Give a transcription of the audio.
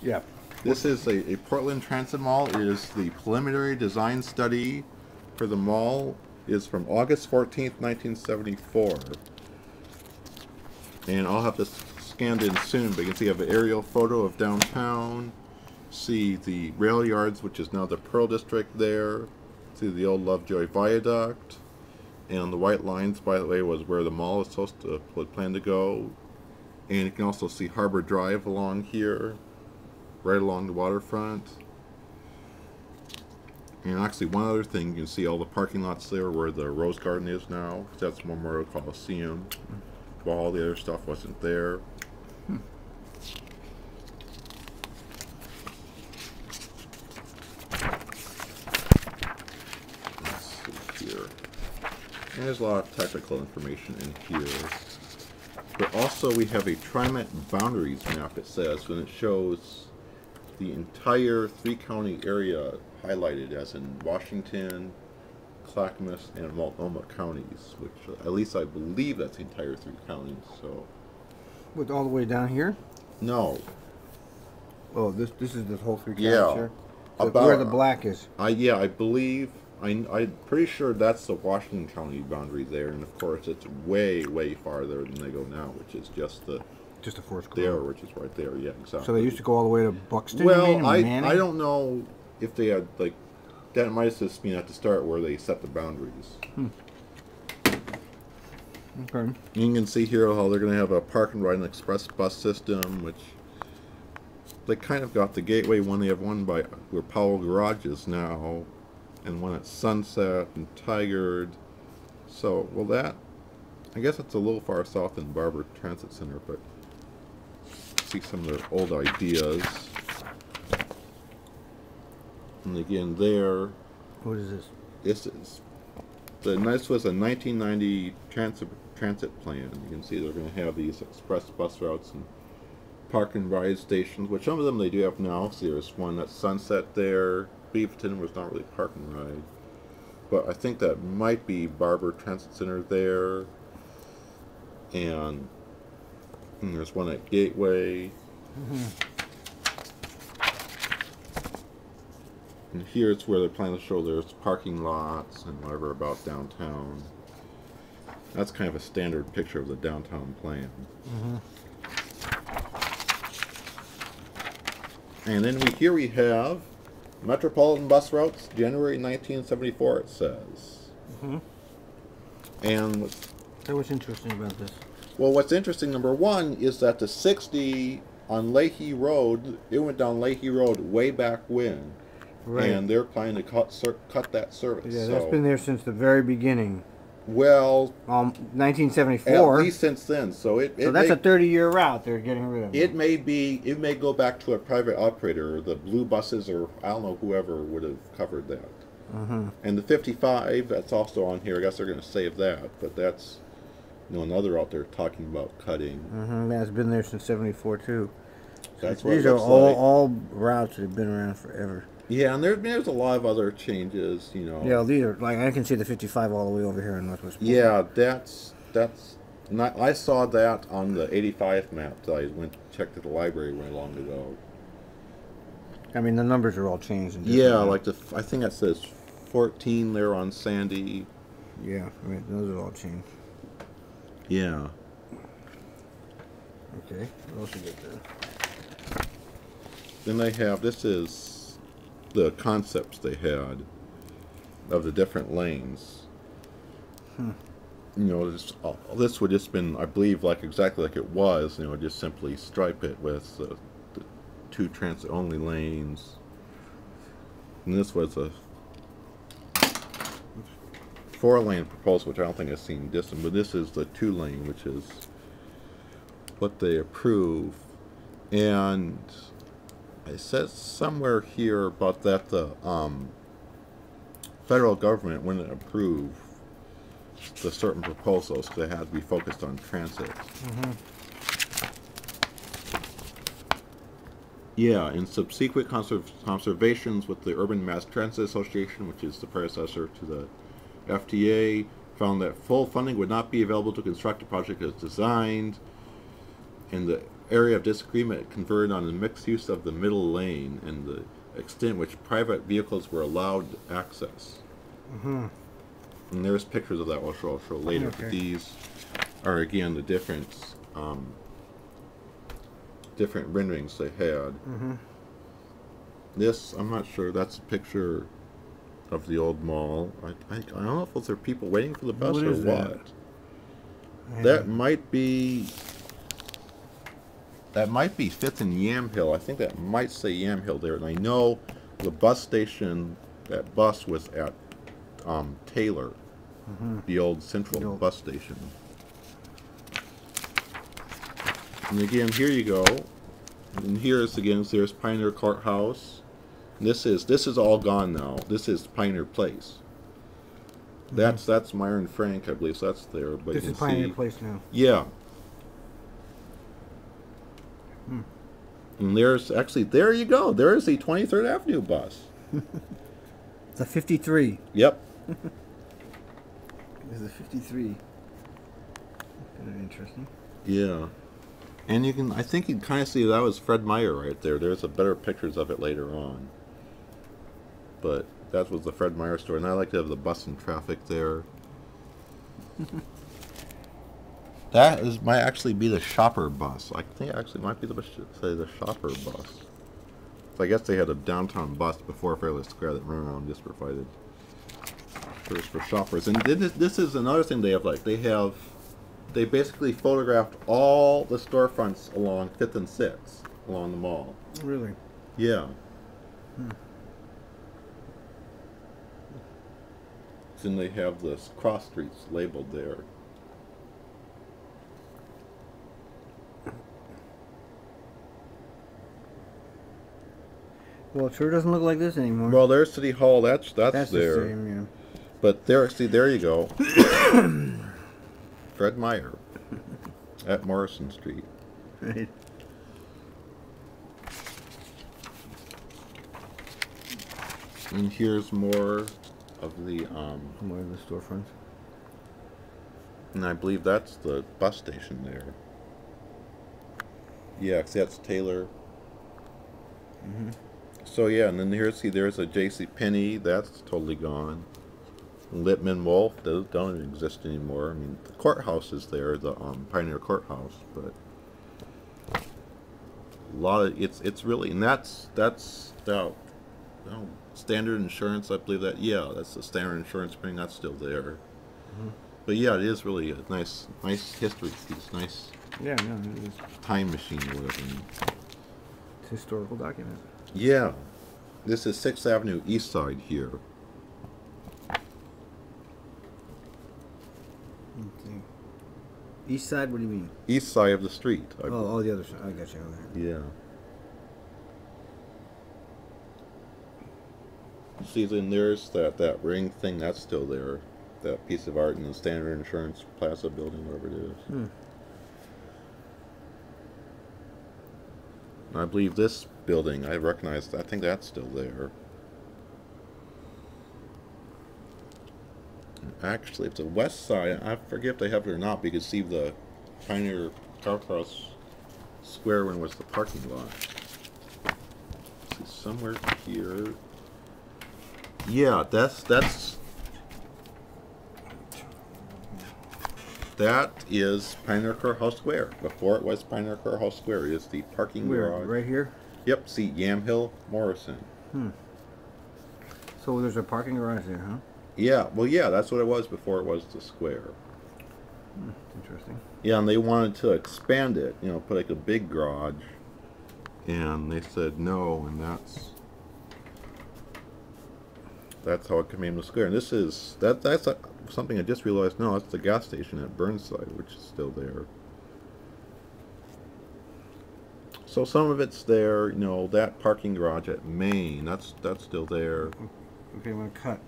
Yeah. This is a Portland Transit Mall. It is the preliminary design study for the mall. Is from August 14th, 1974. And I'll have this scanned in soon, but you can see I have an aerial photo of downtown. See the rail yards, which is now the Pearl District there. See the old Lovejoy Viaduct. And the white lines, by the way, was where the mall is supposed to plan to go. And you can also see Harbor Drive along here, right along the waterfront. And actually, one other thing, you can see all the parking lots there where the Rose Garden is now. That's Memorial Coliseum. While all the other stuff wasn't there. Let's see here. And there's a lot of technical information in here. But also we have a TriMet boundaries map, it says, and it shows the entire three-county area highlighted, as in Washington, Clackamas, and Multnomah counties, which at least I believe that's the entire three counties. So, with all the way down here? No. Oh, this is the whole three counties here? So about where the black is. Yeah, I believe I'm pretty sure that's the Washington County boundary there, and of course it's way farther than they go now, which is just the Forest Grove there, which is right there. Yeah, exactly. So they used to go all the way to Buxton. Well, I don't know if they had like. That might have just been at the start where they set the boundaries. Okay. You can see here how they're going to have a park and ride and express bus system, which they kind of got the Gateway one. They have one by where Powell Garage is now, and one at Sunset and Tigard. So, well, that I guess it's a little far south than Barber Transit Center, but see some of their old ideas. And again, there. What is this? This is this was a 1990 transit plan. You can see they're going to have these express bus routes and park and ride stations, which some of them they do have now. See, there's one at Sunset there. Beaverton was not really park and ride, but I think that might be Barber Transit Center there. And there's one at Gateway. And here it's where they're planning to show there's parking lots and whatever about downtown. That's kind of a standard picture of the downtown plan. And then here we have Metropolitan Bus Routes, January 1974, it says. And what's interesting about this? Well, what's interesting, number one, is that the 60 on Leahy Road, it went down Leahy Road way back when. Right. And they're planning to cut that service. Yeah, that's been there since the very beginning. Well, 1974. At least since then. So that's a 30-year route they're getting rid of. It may go back to a private operator, the Blue Buses, or I don't know, whoever would have covered that. And the 55, that's also on here. I guess they're going to save that, but that's another out there talking about cutting. That's been there since '74 too. That's what these are all routes that have been around forever. Yeah, and there's a lot of other changes, Yeah, these are like I can see the 55 all the way over here in Northwest Portland. Yeah, that's not. I saw that on the 85 map that I went to check at the library way long ago. I mean, the numbers are all changed. Yeah, like I think it says 14 there on Sandy. Yeah, right. Those are all changed. Yeah. Okay. What else you get there? Then they have, this is the concepts they had of the different lanes. This would just been, I believe, exactly like it was. Just simply stripe it with the 2 transit-only lanes. And this was a 4-lane proposal, which I don't think I've seen distant, but this is the 2-lane, which is what they approve. And it says somewhere here about that the federal government wouldn't approve the certain proposals because they had to be focused on transit. Yeah, in subsequent conservations with the Urban Mass Transit Association, which is the predecessor to the FTA, found that full funding would not be available to construct a project as designed, and the area of disagreement converged on the mixed use of the middle lane and the extent which private vehicles were allowed access. Mm-hmm. And there's pictures of that I'll show later. Okay. But these are again the different renderings they had. Mm-hmm. This, I'm not sure. That's a picture of the old mall. I don't know if those are people waiting for the bus What or is that? what. That might be 5th and Yamhill. I think that might say Yamhill there. And I know the bus station, that bus was at Taylor, the old central bus station. And again, here you go. And here's there's Pioneer Courthouse. And this is all gone now. This is Pioneer Place. That's Myron Frank, I believe. So that's there. But This you is can Pioneer see, Place now. yeah. And there's actually, there you go. There's the 23rd Avenue bus. It's a 53. Yep. This is a 53. Kind of interesting. Yeah. And I think you can kind of see that was Fred Meyer right there. There's a better pictures of it later on. But that was the Fred Meyer store. And I like to have the bus and traffic there. That might actually be the shopper bus. I think it actually might be the shopper bus. So I guess they had a downtown bus before Fairless Square that ran around just provided for shoppers. And this is another thing they have. They basically photographed all the storefronts along 5th and 6th along the mall. Really? Yeah. Then they have the cross streets labeled there. Well, it sure doesn't look like this anymore. Well, there's City Hall. That's there. the same, yeah. But there you go. Fred Meyer at Morrison Street. Right. And here's more of the More of the storefronts. and I believe that's the bus station there. Yeah, 'cause that's Taylor. So yeah, and then there's a J.C. Penney. That's totally gone. Lippman Wolf, those don't even exist anymore. I mean, the courthouse is there, the Pioneer Courthouse, but a lot of it's really, and that's Standard Insurance, I believe that. Yeah, that's the Standard Insurance thing. That's still there. But yeah, it is really a nice history piece. Nice. Yeah, no, it is. Time machine or whatever. It's a historical document. Yeah, this is 6th Avenue East Side here. Let's see. East side? What do you mean? East side of the street. Oh, the other side. I got you over there. Yeah. See, then there's that ring thing. That's still there. That piece of art in the Standard Insurance Plaza building, whatever it is. I believe this building, I think that's still there. Actually, if the west side, I forget if they have it or not, but you can see the Pioneer Carcross Square when it was the parking lot. See, somewhere here. Yeah, that is Pioneer Courthouse Square. Before it was Pioneer Courthouse Square, it's the parking garage. Right here? Yep, see, Yamhill, Morrison. So there's a parking garage there, huh? Yeah, well, yeah, that's what it was before it was the square. Interesting. Yeah, and they wanted to expand it, put like a big garage. And they said no, and that's how it became the square. And this is, that's something I just realized. No, it's the gas station at Burnside, which is still there. So some of it's there, that parking garage at Maine, that's still there. Okay, I'm going to cut.